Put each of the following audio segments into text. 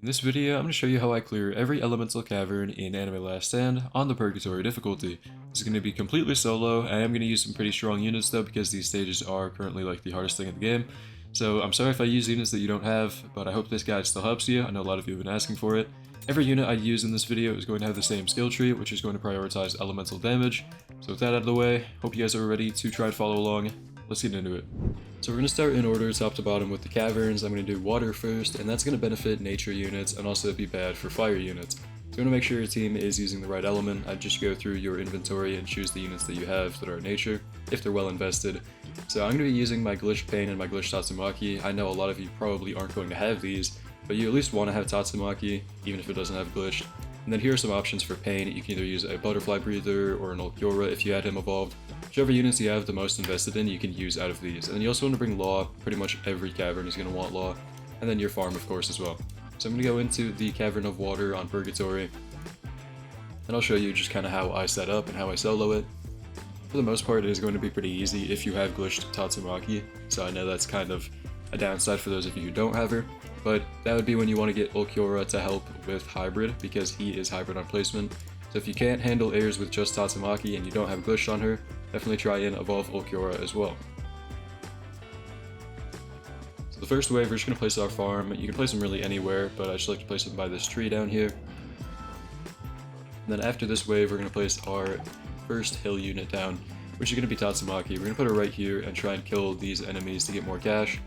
In this video, I'm going to show you how I clear every elemental cavern in Anime Last Stand on the Purgatory difficulty. This is going to be completely solo. I am going to use some pretty strong units though, because these stages are currently like the hardest thing in the game. So I'm sorry if I use units that you don't have, but I hope this guide still helps you. I know a lot of you have been asking for it. Every unit I use in this video is going to have the same skill tree, which is going to prioritize elemental damage. So with that out of the way, hope you guys are ready to try and follow along. Let's get into it. So we're going to start in order top to bottom with the caverns. I'm going to do water first, and that's going to benefit nature units and also be bad for fire units. So you want to make sure your team is using the right element. I'd just go through your inventory and choose the units that you have that are nature, if they're well invested. So I'm going to be using my glitch pain and my glitch tatsumaki. I know a lot of you probably aren't going to have these, but you at least want to have tatsumaki, even if it doesn't have glitched. And then here are some options for pain. You can either use a butterfly breather or an Ulquiorra if you had him evolved. Whichever units you have the most invested in, you can use out of these. And then you also want to bring law. Pretty much every cavern is going to want law. And then your farm, of course, as well. So I'm going to go into the Cavern of Water on Purgatory. And I'll show you just kind of how I set up and how I solo it. For the most part, it is going to be pretty easy if you have glitched Tatsumaki. So I know that's kind of a downside for those of you who don't have her. But that would be when you want to get Ulquiorra to help with hybrid, because he is hybrid on placement. So if you can't handle airs with just Tatsumaki and you don't have glitched on her, definitely try and evolve Ulquiorra as well. So the first wave, we're just going to place our farm. You can place them really anywhere, but I just like to place them by this tree down here. And then after this wave, we're going to place our first hill unit down, which is going to be Tatsumaki. We're going to put her right here and try and kill these enemies to get more cash.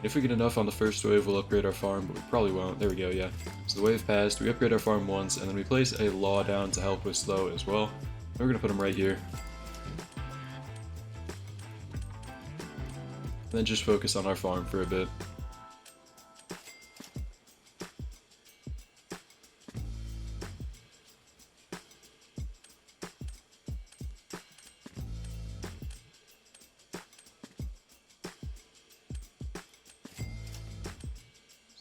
If we get enough on the first wave, we'll upgrade our farm, but we probably won't. There we go, yeah. So the wave passed, we upgrade our farm once, and then we place a law down to help with slow as well. And we're going to put him right here. And then just focus on our farm for a bit.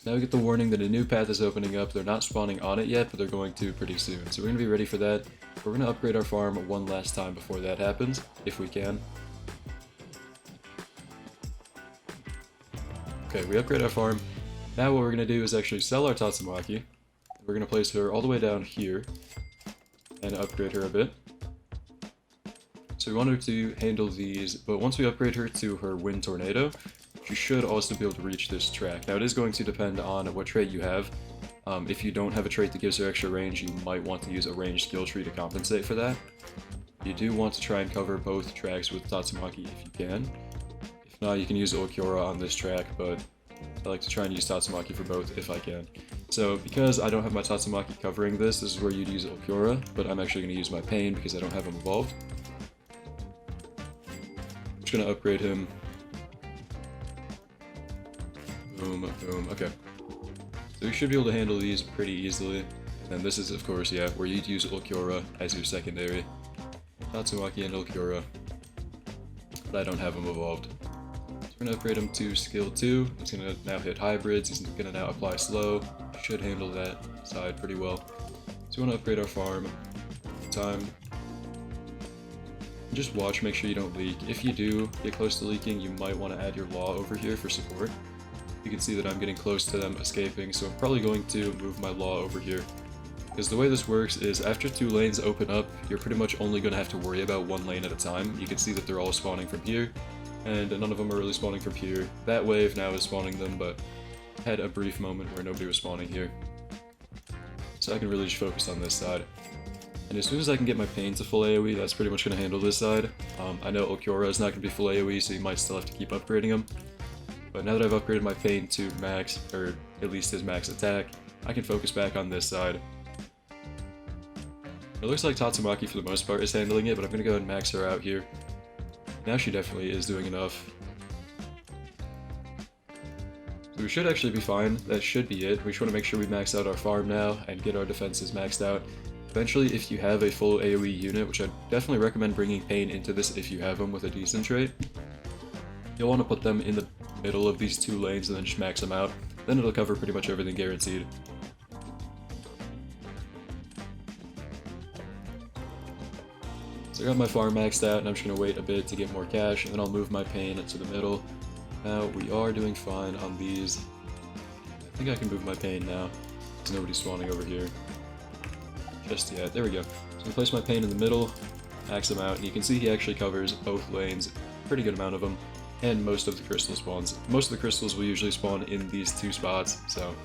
Now we get the warning that a new path is opening up. They're not spawning on it yet, but they're going to pretty soon. So we're going to be ready for that. We're going to upgrade our farm one last time before that happens, if we can. Okay, we upgrade our farm. Now what we're going to do is actually sell our Tatsumaki. We're going to place her all the way down here and upgrade her a bit. So we want her to handle these, but once we upgrade her to her Wind Tornado, she should also be able to reach this track. Now it is going to depend on what trait you have. If you don't have a trait that gives her extra range, you might want to use a ranged skill tree to compensate for that. You do want to try and cover both tracks with Tatsumaki if you can. If not, you can use Ulquiorra on this track, but I like to try and use Tatsumaki for both if I can. So because I don't have my Tatsumaki covering this is where you'd use Ulquiorra, but I'm actually going to use my Pain because I don't have him evolved. I'm just going to upgrade him. Boom, boom, okay. So you should be able to handle these pretty easily. And then this is, of course, yeah, where you'd use Ulquiorra as your secondary. Tatsumaki and Ulquiorra. But I don't have him evolved. So we're going to upgrade him to skill 2. He's going to now hit hybrids. He's going to now apply slow. Should handle that side pretty well. So we want to upgrade our farm. Time. Just watch, make sure you don't leak. If you do get close to leaking, you might want to add your law over here for support. You can see that I'm getting close to them escaping, so I'm probably going to move my law over here. Because the way this works is after 2 lanes open up, you're pretty much only going to have to worry about 1 lane at a time. You can see that they're all spawning from here, and none of them are really spawning from here. That wave now is spawning them, but I had a brief moment where nobody was spawning here. So I can really just focus on this side. And as soon as I can get my Pain to full AoE, that's pretty much going to handle this side. I know Ulquiorra is not going to be full AoE, so you might still have to keep upgrading him. But now that I've upgraded my Pain to max, or at least his max attack, I can focus back on this side. It looks like Tatsumaki for the most part is handling it, but I'm going to go ahead and max her out here. Now she definitely is doing enough. So we should actually be fine. That should be it. We just want to make sure we max out our farm now and get our defenses maxed out. Eventually, if you have a full AoE unit, which I definitely recommend bringing Pain into this if you have them with a decent trait, you'll want to put them in the middle of these 2 lanes and then just max them out. Then it'll cover pretty much everything guaranteed. So I got my farm maxed out, and I'm just going to wait a bit to get more cash, and then I'll move my pain to the middle. Now, we are doing fine on these. I think I can move my pain now. There's nobody spawning over here. Just yet. There we go. So I'm going to place my pain in the middle, max him out, and you can see he actually covers both lanes, pretty good amount of them, and most of the crystal spawns. Most of the crystals will usually spawn in these two spots, so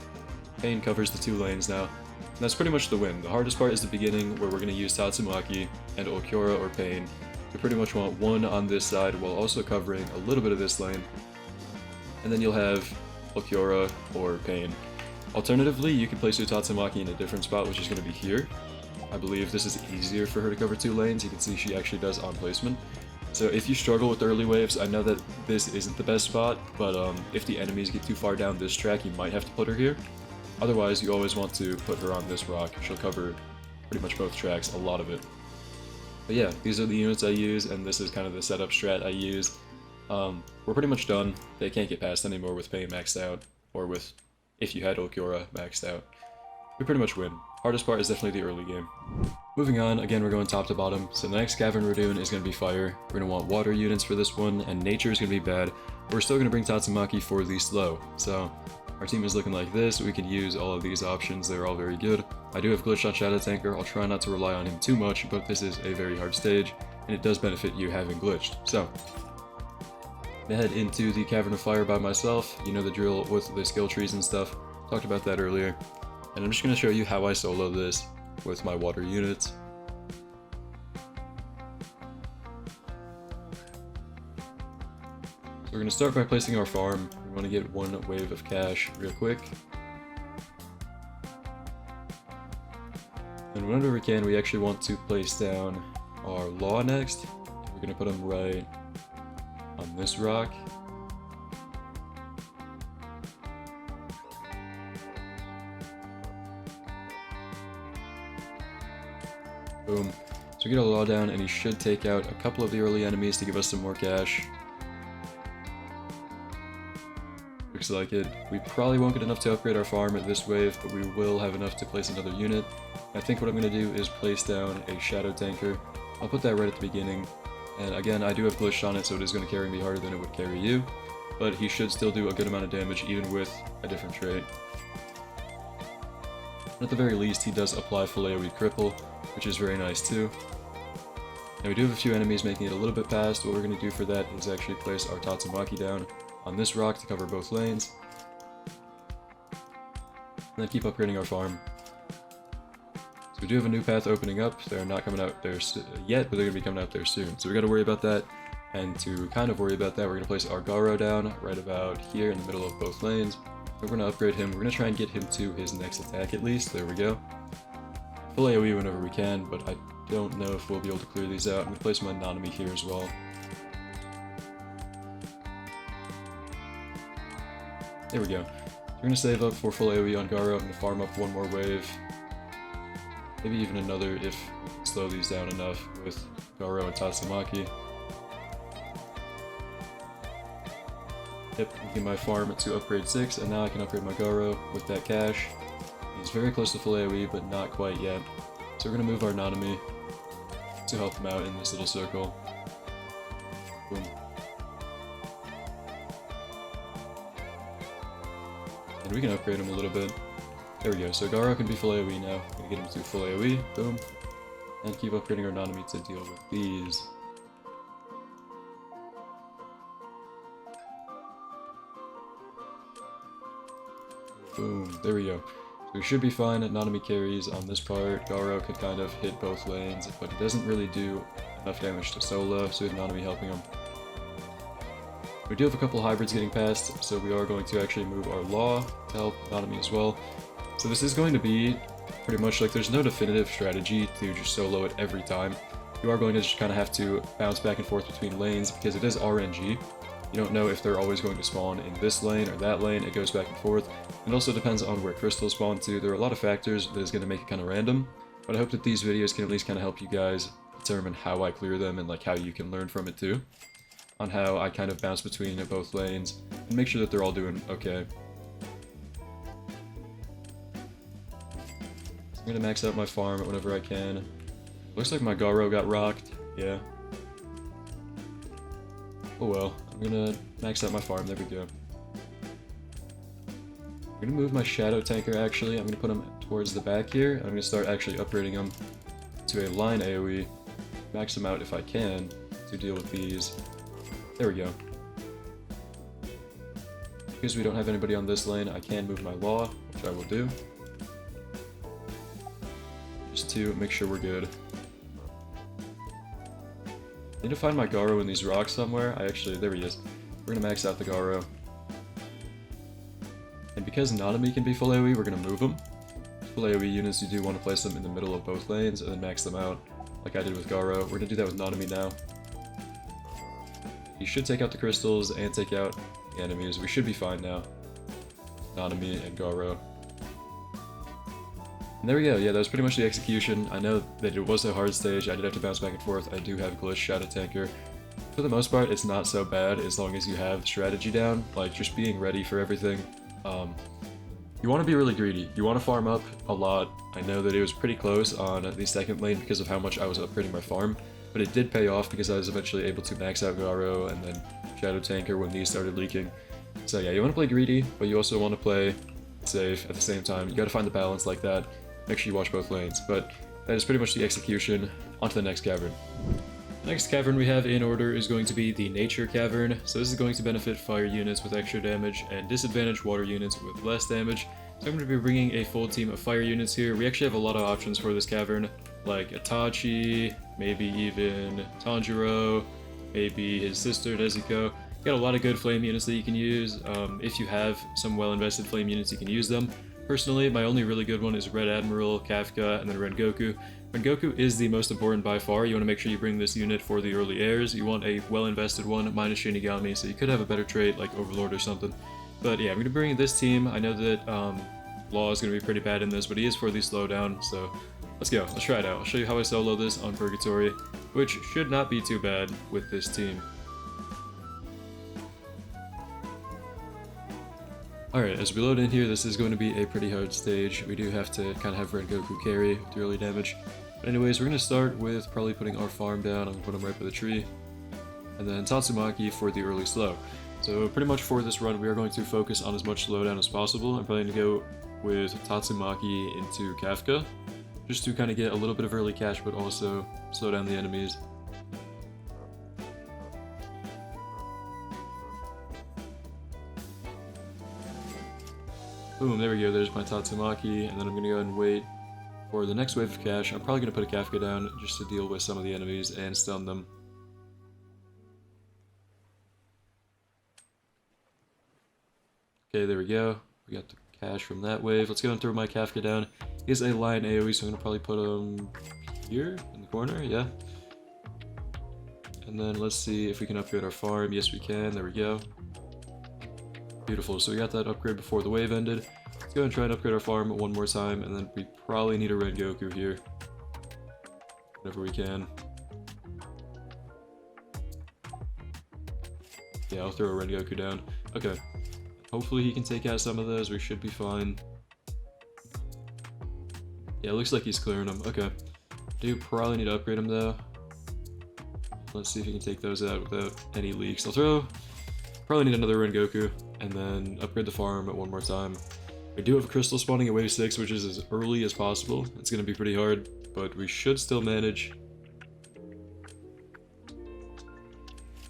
pain covers the 2 lanes now. And that's pretty much the win. The hardest part is the beginning, where we're going to use Tatsumaki and Ulquiorra or Pain. You pretty much want one on this side while also covering a little bit of this lane. And then you'll have Ulquiorra or Pain. Alternatively, you can place your Tatsumaki in a different spot, which is going to be here. I believe this is easier for her to cover 2 lanes. You can see she actually does on placement. So if you struggle with early waves, I know that this isn't the best spot, but if the enemies get too far down this track, you might have to put her here. Otherwise, you always want to put her on this rock. She'll cover pretty much both tracks, a lot of it. But yeah, these are the units I use, and this is kind of the setup strat I use. We're pretty much done. They can't get past anymore with Pain maxed out, or with, if you had Ulquiorra maxed out. We pretty much win. Hardest part is definitely the early game. Moving on, again we're going top to bottom. So the next Cavern we're doing is going to be fire. We're going to want water units for this one, and nature is going to be bad. But we're still going to bring Tatsumaki for the slow. So our team is looking like this. We can use all of these options. They're all very good. I do have glitched on Shadow Tanker. I'll try not to rely on him too much, but this is a very hard stage, and it does benefit you having glitched. So I'm gonna head into the Cavern of Fire by myself. You know the drill with the skill trees and stuff. Talked about that earlier. And I'm just going to show you how I solo this with my water units. So we're going to start by placing our farm. We want to get one wave of cash real quick. And whenever we can, we actually want to place down our law next. We're going to put them right on this rock. Boom. So we get a law down, and he should take out a couple of the early enemies to give us some more cash. Looks like it. We probably won't get enough to upgrade our farm at this wave, but we will have enough to place another unit. I think what I'm going to do is place down a Shadow Tanker. I'll put that right at the beginning. And again, I do have glitched on it, so it is going to carry me harder than it would carry you. But he should still do a good amount of damage, even with a different trait. At the very least, he does apply full AoE cripple, which is very nice too. Now we do have a few enemies making it a little bit past. What we're going to do for that is actually place our Tatsumaki down on this rock to cover both lanes. And then keep upgrading our farm. So we do have a new path opening up. They're not coming out there yet, but they're going to be coming out there soon. So we got to worry about that. And to kind of worry about that, we're going to place our Garo down right about here in the middle of both lanes. We're going to upgrade him. We're going to try and get him to his next attack at least. There we go. Full AoE whenever we can, but I don't know if we'll be able to clear these out. I'm going to place my Nanami here as well. There we go. We're going to save up for full AoE on Garo. I'm going to farm up one more wave. Maybe even another if we can slow these down enough with Garo and Tatsumaki. Yep, I'm getting my farm to upgrade 6, and now I can upgrade my Garo with that cash. He's very close to full AoE, but not quite yet. So we're going to move our Nanami to help him out in this little circle. Boom. And we can upgrade him a little bit. There we go, so Garo can be full AoE now. I'm going to get him to full AoE, boom. And keep upgrading our Nanami to deal with these. Boom, there we go. So we should be fine. Nanami carries on this part. Garo could kind of hit both lanes, but he doesn't really do enough damage to solo, so we have Nanami helping him. We do have a couple hybrids getting past, so we are going to actually move our Law to help Nanami as well. So this is going to be pretty much like there's no definitive strategy to just solo it every time. You are going to just kind of have to bounce back and forth between lanes because it is RNG. You don't know if they're always going to spawn in this lane or that lane. It goes back and forth. It also depends on where crystals spawn to. There are a lot of factors that is going to make it kind of random, but I hope that these videos can at least kind of help you guys determine how I clear them and like how you can learn from it too. On how I kind of bounce between both lanes and make sure that they're all doing okay. So I'm going to max out my farm whenever I can. Looks like my Garo got rocked. Yeah. Oh well, I'm gonna max out my farm, there we go. I'm gonna move my shadow tanker actually, I'm gonna put him towards the back here, and I'm gonna start actually upgrading him to a line AoE, max him out if I can, to deal with these. There we go. Because we don't have anybody on this lane, I can move my law, which I will do. Just to make sure we're good. I need to find my Garo in these rocks somewhere. There he is. We're gonna max out the Garo. And because Nanami can be full AoE, we're gonna move him. Full AoE units, you do want to place them in the middle of both lanes and then max them out, like I did with Garo. We're gonna do that with Nanami now. He should take out the crystals and take out the enemies. We should be fine now. Nanami and Garo. And there we go, yeah, that was pretty much the execution. I know that it was a hard stage, I did have to bounce back and forth. I do have Glitch Shadow Tanker. For the most part, it's not so bad as long as you have strategy down, like just being ready for everything. You want to be really greedy. You want to farm up a lot. I know that it was pretty close on the second lane because of how much I was upgrading my farm, but it did pay off because I was eventually able to max out Garo and then Shadow Tanker when these started leaking. So yeah, you want to play greedy, but you also want to play safe at the same time. You got to find the balance like that. Make sure you watch both lanes, but that is pretty much the execution. On to the next Cavern. Next Cavern we have in order is going to be the Nature Cavern. So this is going to benefit fire units with extra damage and disadvantage water units with less damage. So I'm going to be bringing a full team of fire units here. We actually have a lot of options for this Cavern, like Itachi, maybe even Tanjiro, maybe his sister Nezuko. You got a lot of good flame units that you can use. If you have some well-invested flame units, you can use them. Personally, my only really good one is Red Admiral, Kafka, and then Rengoku. Rengoku is the most important by far. You want to make sure you bring this unit for the early heirs. You want a well-invested one, minus Shinigami, so you could have a better trait like Overlord or something. But yeah, I'm going to bring this team. I know that Law is going to be pretty bad in this, but he is for the slowdown, so let's go. Let's try it out. I'll show you how I solo this on Purgatory, which should not be too bad with this team. Alright, as we load in here, this is going to be a pretty hard stage. We do have to kind of have Rengoku carry with the early damage. But anyways, we're going to start with probably putting our farm down. I'm going to put him right by the tree. And then Tatsumaki for the early slow. So pretty much for this run, we are going to focus on as much slowdown as possible. I'm probably going to go with Tatsumaki into Kafka, just to kind of get a little bit of early cash, but also slow down the enemies. Boom, there we go, there's my Tatsumaki, and then I'm going to go ahead and wait for the next wave of cash. I'm probably going to put a Kafka down just to deal with some of the enemies and stun them. Okay, there we go. We got the cash from that wave. Let's go and throw my Kafka down. He is a line AoE, so I'm going to probably put him here in the corner, yeah. And then let's see if we can upgrade our farm. Yes, we can. There we go. Beautiful, so we got that upgrade before the wave ended. Let's go and try and upgrade our farm one more time, and then we probably need a Rengoku here. Whenever we can. Yeah, I'll throw a Rengoku down. Okay. Hopefully he can take out some of those, we should be fine. Yeah, it looks like he's clearing them. Okay. Do probably need to upgrade him though. Let's see if he can take those out without any leaks. Probably need another Rengoku, and then upgrade the farm one more time. We do have crystal spawning at wave 6, which is as early as possible. It's going to be pretty hard, but we should still manage.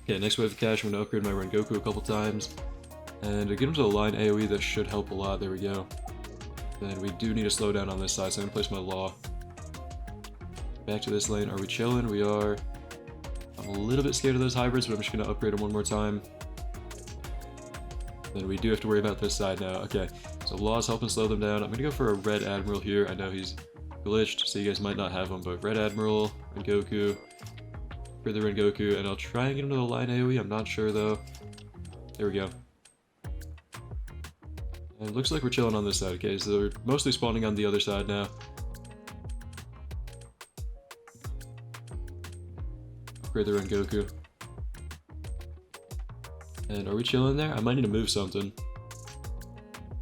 Okay, next wave of cash, I'm going to upgrade my Rengoku a couple times. And to get him to the line AoE, that should help a lot. There we go. Then we do need to slow down on this side, so I'm going to place my Law. Back to this lane. Are we chilling? We are. I'm a little bit scared of those hybrids, but I'm just going to upgrade them one more time. Then we do have to worry about this side now. Okay, so Law's helping slow them down. I'm going to go for a Red Admiral here. I know he's glitched, so you guys might not have him, but Red Admiral, Rengoku, for the Rengoku, and I'll try and get him to the line AoE. I'm not sure though. There we go. And it looks like we're chilling on this side. Okay, so they're mostly spawning on the other side now. Upgrade the Rengoku. And are we chilling there? I might need to move something.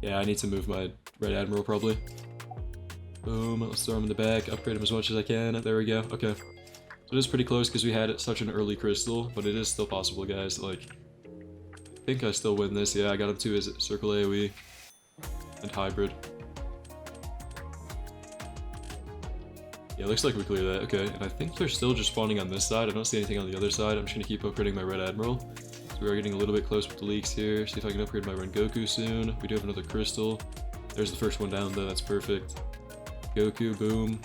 Yeah, I need to move my Red Admiral probably. Boom, let's throw him in the back, upgrade him as much as I can. There we go, okay. So it is pretty close because we had such an early crystal, but it is still possible, guys. Like, I think I still win this. Yeah, I got him to his circle AoE and hybrid. Yeah, looks like we clear that. Okay, and I think they're still just spawning on this side. I don't see anything on the other side. I'm just gonna keep upgrading my Red Admiral. So we are getting a little bit close with the leaks here. See if I can upgrade my Rengoku soon. We do have another crystal. There's the first one down though, that's perfect. Goku, boom.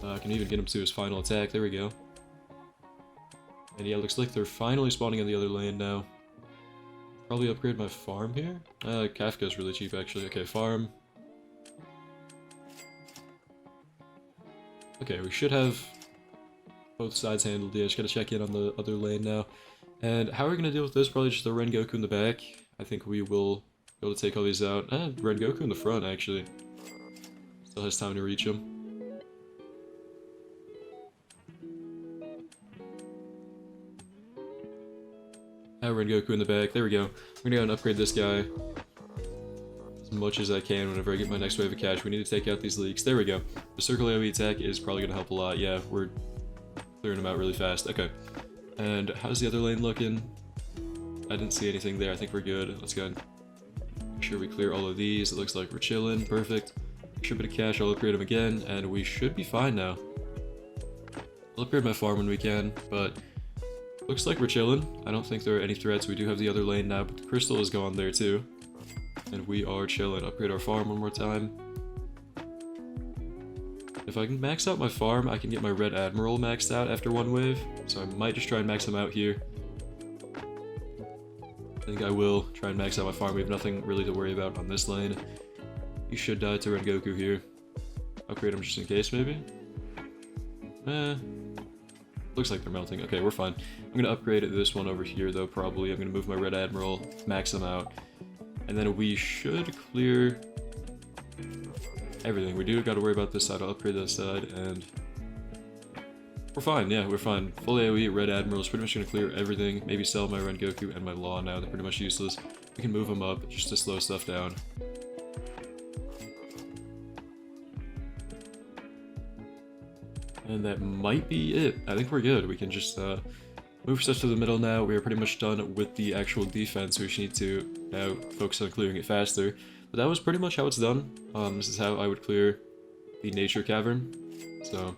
I can even get him to his final attack, there we go. And yeah, looks like they're finally spawning in the other lane now. Probably upgrade my farm here? Kafka's really cheap actually. Okay, farm. Okay, we should have both sides handled. Yeah, just gotta check in on the other lane now. And how are we gonna deal with this? Probably just the Rengoku in the back. I think we will be able to take all these out. Rengoku in the front, actually. Still has time to reach him. Rengoku in the back. There we go. I'm gonna go and upgrade this guy as much as I can whenever I get my next wave of cash. We need to take out these leaks. There we go. The circle AoE attack is probably gonna help a lot. Yeah, we're clearing them out really fast. Okay. And how's the other lane looking? I didn't see anything there. I think we're good. Let's go and make sure we clear all of these. It looks like we're chilling. Perfect. Extra bit of cash. I'll upgrade them again, and we should be fine now. I'll upgrade my farm when we can, but looks like we're chilling. I don't think there are any threats. We do have the other lane now, but the crystal is gone there too. And we are chilling. Upgrade our farm one more time. If I can max out my farm, I can get my Red Admiral maxed out after one wave. So I might just try and max him out here. I think I will try and max out my farm. We have nothing really to worry about on this lane. You should die to Rengoku here. Upgrade him just in case, maybe? Looks like they're melting. Okay, we're fine. I'm gonna upgrade this one over here, though, probably. I'm gonna move my Red Admiral, max him out. And then we should clear everything. We do gotta worry about this side. I'll upgrade this side, and we're fine. Yeah, we're fine. Full AoE, Red Admiral is pretty much gonna clear everything. Maybe sell my Rengoku and my Law now. They're pretty much useless. We can move them up just to slow stuff down. And that might be it. I think we're good. We can just move stuff to the middle now. We are pretty much done with the actual defense. We just need to now focus on clearing it faster. But that was pretty much how it's done. This is how I would clear the Nature Cavern. So,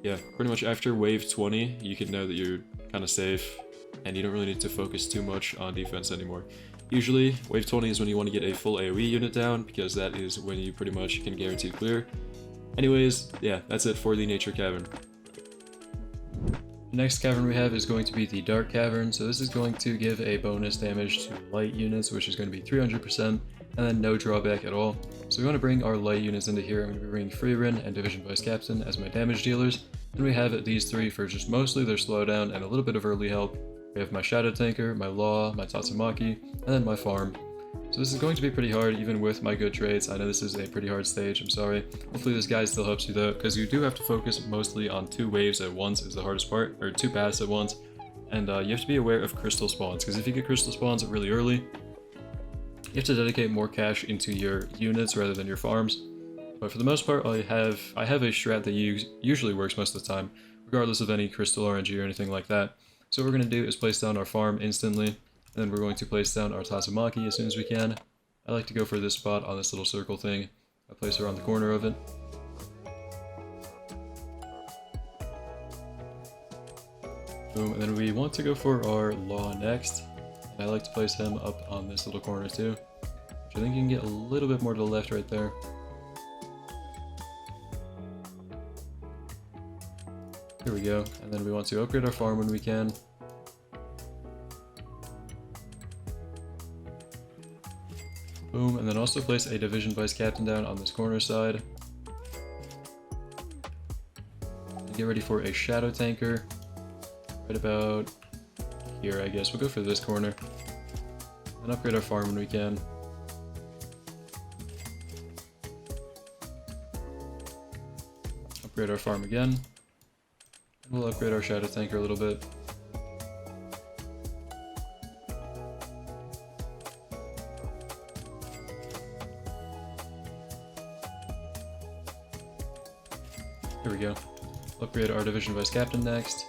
yeah, pretty much after wave 20, you can know that you're kind of safe. And you don't really need to focus too much on defense anymore. Usually, wave 20 is when you want to get a full AoE unit down, because that is when you pretty much can guarantee clear. Anyways, yeah, that's it for the Nature Cavern. The next cavern we have is going to be the Dark Cavern, so this is going to give a bonus damage to light units, which is going to be 300%, and then no drawback at all. So we want to bring our light units into here. I'm going to be bringing Freerin and Division Vice Captain as my damage dealers. Then we have these three for just mostly their slowdown and a little bit of early help. We have my Shadow Tanker, my Law, my Tatsumaki, and then my farm. So this is going to be pretty hard, even with my good trades. I know this is a pretty hard stage, I'm sorry. Hopefully this guide still helps you though, because you do have to focus mostly on 2 waves at once is the hardest part, or 2 paths at once. And you have to be aware of crystal spawns, because if you get crystal spawns really early, you have to dedicate more cash into your units rather than your farms. But for the most part, I have a strat that usually works most of the time, regardless of any crystal RNG or anything like that. So what we're going to do is place down our farm instantly. And then we're going to place down our Tatsumaki as soon as we can. I like to go for this spot on this little circle thing. I place her on the corner of it. Boom, and then we want to go for our Law next. And I like to place him up on this little corner too, which I think you can get a little bit more to the left right there. Here we go, and then we want to upgrade our farm when we can. Boom, and then also place a Division Vice Captain down on this corner side. And get ready for a Shadow Tanker. Right about here, I guess. We'll go for this corner. And upgrade our farm when we can. Upgrade our farm again. And we'll upgrade our Shadow Tanker a little bit. Here we go. Upgrade our Division Vice Captain next.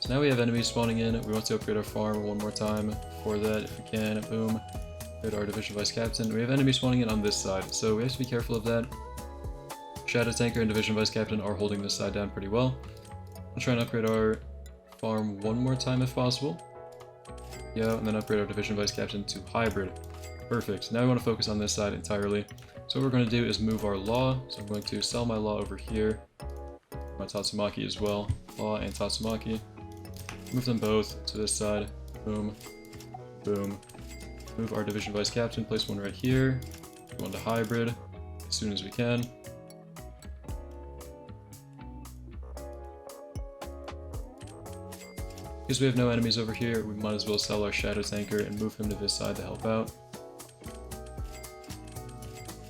So now we have enemies spawning in. We want to upgrade our farm one more time. For that, if we can, boom. Upgrade our Division Vice Captain. We have enemies spawning in on this side, so we have to be careful of that. Shadow Tanker and Division Vice Captain are holding this side down pretty well. I'll try and upgrade our farm one more time if possible. Yeah, and then upgrade our Division Vice Captain to Hybrid. Perfect. Now we want to focus on this side entirely. So what we're going to do is move our Law. So I'm going to sell my Law over here. My Tatsumaki as well. Law and Tatsumaki. Move them both to this side. Boom. Boom. Move our Division Vice Captain. Place one right here. Go into Hybrid as soon as we can. Because we have no enemies over here, we might as well sell our Shadow Tanker and move him to this side to help out.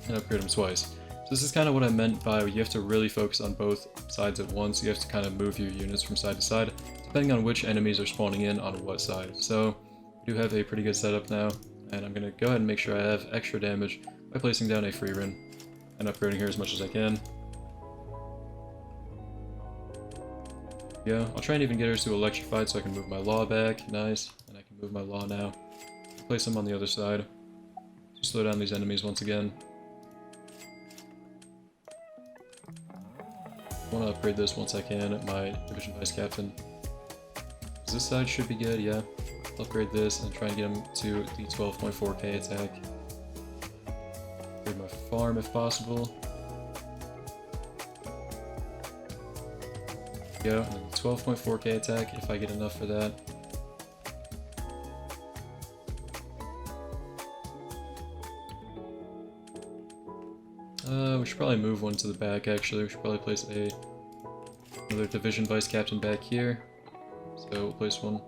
And upgrade him twice. So this is kind of what I meant by you have to really focus on both sides at once. You have to kind of move your units from side to side, depending on which enemies are spawning in on what side. So we do have a pretty good setup now, and I'm going to go ahead and make sure I have extra damage by placing down a free run and upgrading here as much as I can. Yeah, I'll try and even get her to electrified so I can move my Law back. Nice. And I can move my Law now. Place them on the other side. Just slow down these enemies once again. I want to upgrade this once I can at my Division Vice Captain. This side should be good, yeah. I'll upgrade this and try and get him to the 12.4k attack. Upgrade my farm if possible. Go, and then 12.4k attack if I get enough for that. We should probably move one to the back actually. We should probably place another Division Vice Captain back here. So we'll place one.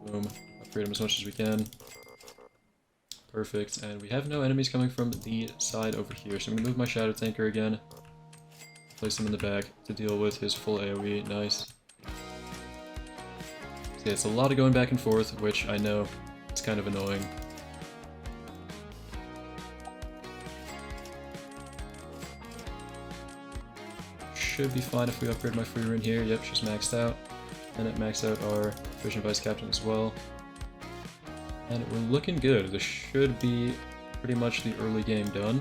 Boom. Upgrade him as much as we can. Perfect. And we have no enemies coming from the side over here. So I'm gonna move my Shadow Tanker again. Place him in the back to deal with his full AoE. Nice. So yeah, it's a lot of going back and forth, which I know is kind of annoying. Should be fine if we upgrade my free rune here. Yep, she's maxed out. And it maxed out our Division Vice Captain as well. And we're looking good. This should be pretty much the early game done.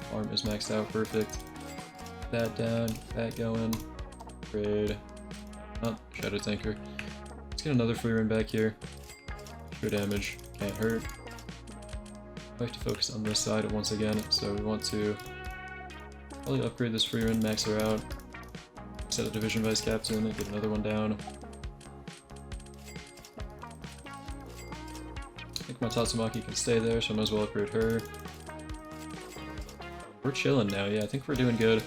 Farm is maxed out, perfect. That down, that going. Upgrade. Oh, Shadow Tanker. Let's get another free rune back here. Pure damage, can't hurt. We have to focus on this side once again, so we want to probably upgrade this free rune, max her out. Set a Division Vice Captain, get another one down. I think my Tatsumaki can stay there, so I might as well upgrade her. We're chilling now, yeah, I think we're doing good.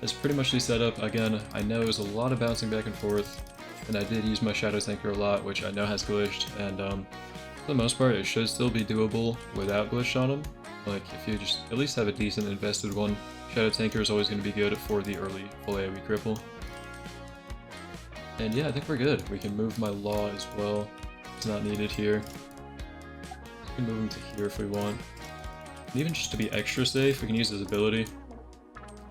It's pretty much the setup. Again, I know it was a lot of bouncing back and forth, and I did use my Shadow Tanker a lot, which I know has glitched, and for the most part, it should still be doable without glitch on him. Like, if you just at least have a decent invested one, Shadow Tanker is always going to be good for the early full AoE cripple. And yeah, I think we're good. We can move my Law as well. It's not needed here. We can move him to here if we want. And even just to be extra safe, we can use his ability.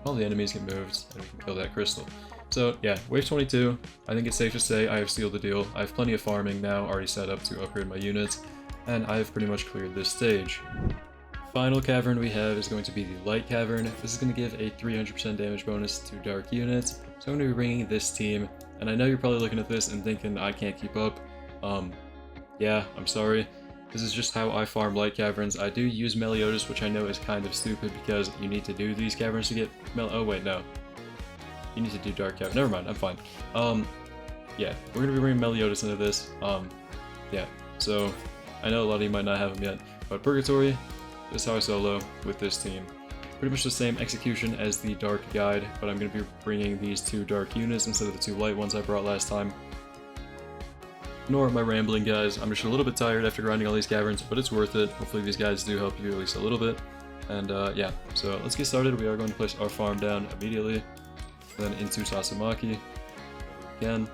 All the enemies get moved, and we can kill that crystal. So yeah, wave 22, I think it's safe to say I have sealed the deal. I have plenty of farming now already set up to upgrade my units, and I have pretty much cleared this stage. Final cavern we have is going to be the Light Cavern. This is going to give a 300% damage bonus to dark units, so I'm going to be bringing this team, and I know you're probably looking at this and thinking I can't keep up. Yeah, I'm sorry. This is just how I farm Light Caverns. I do use Meliodas, which I know is kind of stupid because you need to do these caverns to get oh wait, no. You need to do Dark Cavern. Never mind, I'm fine. Yeah, we're going to be bringing Meliodas into this. Yeah, so I know a lot of you might not have him yet, but Purgatory, this is how I solo with this team. Pretty much the same execution as the Dark Guide, but I'm going to be bringing these two Dark units instead of the two Light ones I brought last time. Ignore my rambling, guys. I'm just a little bit tired after grinding all these caverns, but it's worth it. Hopefully these guys do help you at least a little bit. And yeah, so let's get started. We are going to place our farm down immediately. Then into Tatsumaki. Again.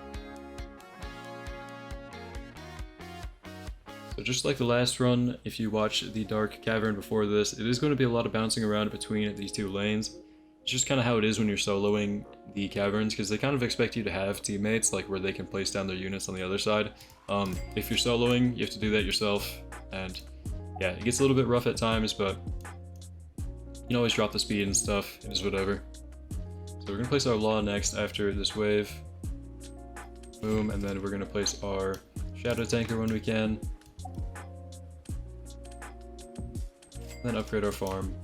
So just like the last run, if you watch the Dark Cavern before this, it is going to be a lot of bouncing around between these two lanes. It's just kind of how it is when you're soloing the Caverns, because they kind of expect you to have teammates, like where they can place down their units on the other side. If you're soloing, you have to do that yourself, and yeah, it gets a little bit rough at times, but you can always drop the speed and stuff, it is whatever. So we're going to place our Law next after this wave. Boom, and then we're going to place our Shadow Tanker when we can. Then upgrade our farm.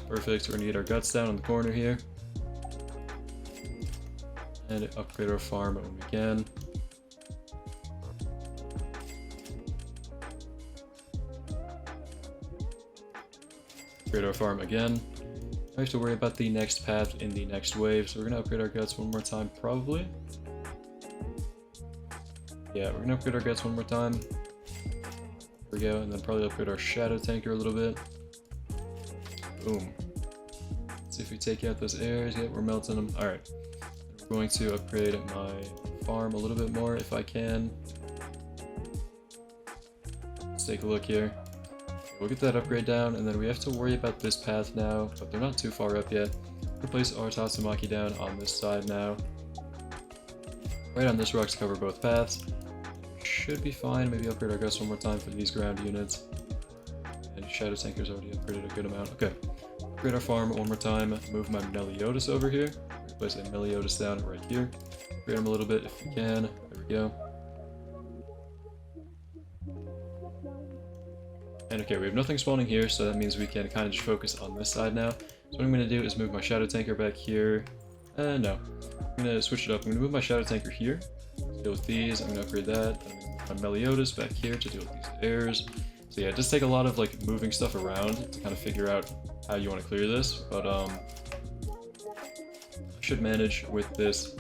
Perfect, we're going to get our guts down on the corner here. And upgrade our farm when we can. Upgrade our farm again. I have to worry about the next path in the next wave, so we're going to upgrade our guts one more time, probably. Yeah, we're going to upgrade our guts one more time. There we go, and then probably upgrade our Shadow Tanker a little bit. Boom. Let's see if we take out those airs. Yeah, we're melting them. Alright. We're going to upgrade my farm a little bit more if I can. Let's take a look here. We'll get that upgrade down, and then we have to worry about this path now, but they're not too far up yet. We'll place our Tatsumaki down on this side now. Right on this rock to cover both paths. Should be fine. Maybe upgrade our guts one more time for these ground units. And Shadow Tanker's already upgraded a good amount. Okay. Upgrade our farm one more time. Move my Meliodas over here. Place a Meliodas down right here. Upgrade him a little bit if we can. There we go. And okay, we have nothing spawning here, so that means we can kind of just focus on this side now. So what I'm going to do is move my Shadow Tanker back here. No. I'm going to switch it up. I'm going to move my Shadow Tanker here to deal with these. I'm going to upgrade that. And my Meliodas back here to deal with these airs. So yeah, it does take a lot of like moving stuff around to kind of figure out how you want to clear this. But I should manage with this,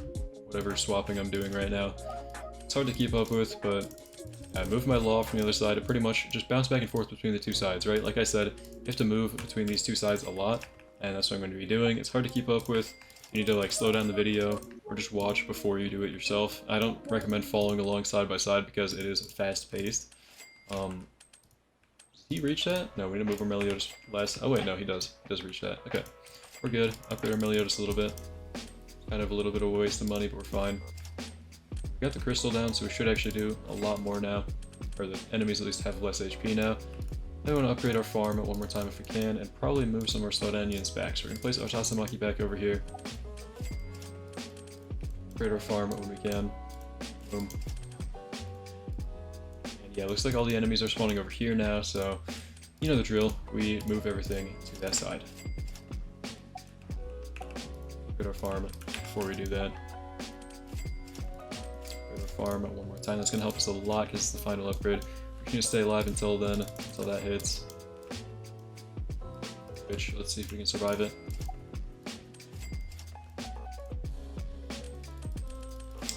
whatever swapping I'm doing right now. It's hard to keep up with, but I move my Law from the other side to pretty much just bounce back and forth between the two sides, right? Like I said, you have to move between these two sides a lot, and that's what I'm going to be doing. It's hard to keep up with. You need to like slow down the video or just watch before you do it yourself. I don't recommend following along side by side because it is fast paced. Did he reach that? No, we need to move our Meliodas last. Oh wait, no, he does. He does reach that. Okay, we're good. Upgrade our Meliodas a little bit. Kind of a little bit of a waste of money, but we're fine. We got the crystal down, so we should actually do a lot more now. Or the enemies at least have less HP now. I want to upgrade our farm one more time if we can, and probably move some of our slowdown units back. So we're going to place our Tatsumaki back over here. Upgrade our farm when we can. Boom. And yeah, looks like all the enemies are spawning over here now, so you know the drill. We move everything to that side. Upgrade our farm before we do that. Farm one more time. That's going to help us a lot because it's the final upgrade. We're going to stay alive until then, until that hits. Which, let's see if we can survive it.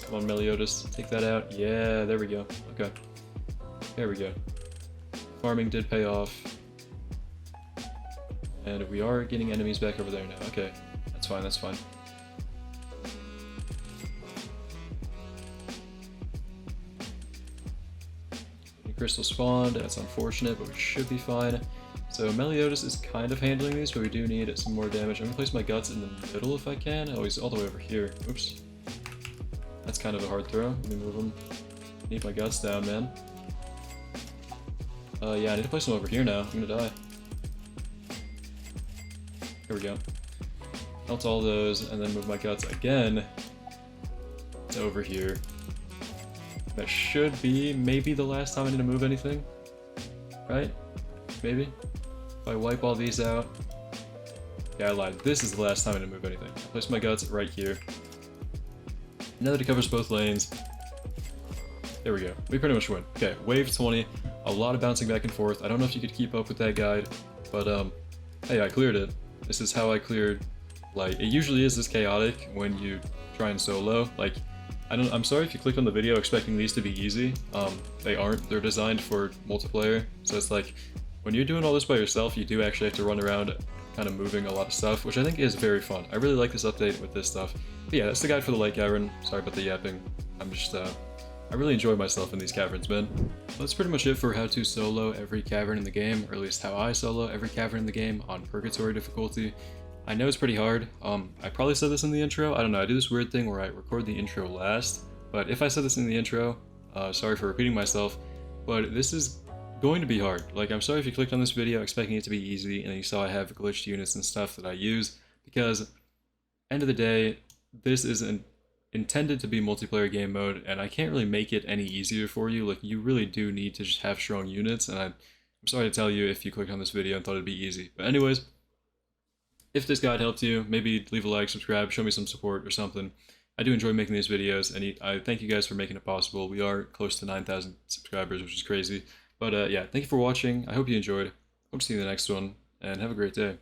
Come on, Meliodas, take that out. Yeah, there we go. Okay. There we go. Farming did pay off. And we are getting enemies back over there now. Okay, that's fine, that's fine. Crystal spawned, that's unfortunate, but we should be fine. So Meliodas is kind of handling these, but we do need some more damage. I'm gonna place my guts in the middle if I can. Oh, he's all the way over here. Oops. That's kind of a hard throw. Let me move him. Need my guts down, man. Yeah, I need to place him over here now. I'm gonna die. Here we go. Melt all those, and then move my guts again to over here. That should be maybe the last time I need to move anything, right? Maybe? If I wipe all these out. Yeah, I lied. This is the last time I need to move anything. I place my guts right here. Now that it covers both lanes. There we go. We pretty much win. Okay, wave 20. A lot of bouncing back and forth. I don't know if you could keep up with that guide, but hey, I cleared it. This is how I cleared. Like, it usually is this chaotic when you try and solo. Like, I'm sorry if you clicked on the video expecting these to be easy. They aren't. They're designed for multiplayer. So it's like, when you're doing all this by yourself, you do actually have to run around kind of moving a lot of stuff, which I think is very fun. I really like this update with this stuff. But yeah, that's the guide for the Lake Cavern. Sorry about the yapping. I really enjoy myself in these caverns, man. That's pretty much it for how to solo every cavern in the game, or at least how I solo every cavern in the game on Purgatory difficulty. I know it's pretty hard. I probably said this in the intro. I don't know, I do this weird thing where I record the intro last, but if I said this in the intro, sorry for repeating myself, but this is going to be hard. Like, I'm sorry if you clicked on this video expecting it to be easy and you saw I have glitched units and stuff that I use, because end of the day, this isn't intended to be multiplayer game mode, and I can't really make it any easier for you. Like, you really do need to just have strong units, and I'm sorry to tell you if you clicked on this video and thought it'd be easy. But anyways, if this guide helped you, maybe leave a like, subscribe, show me some support or something. I do enjoy making these videos, and I thank you guys for making it possible. We are close to 9,000 subscribers, which is crazy. But yeah, thank you for watching. I hope you enjoyed. Hope to see you in the next one, and have a great day.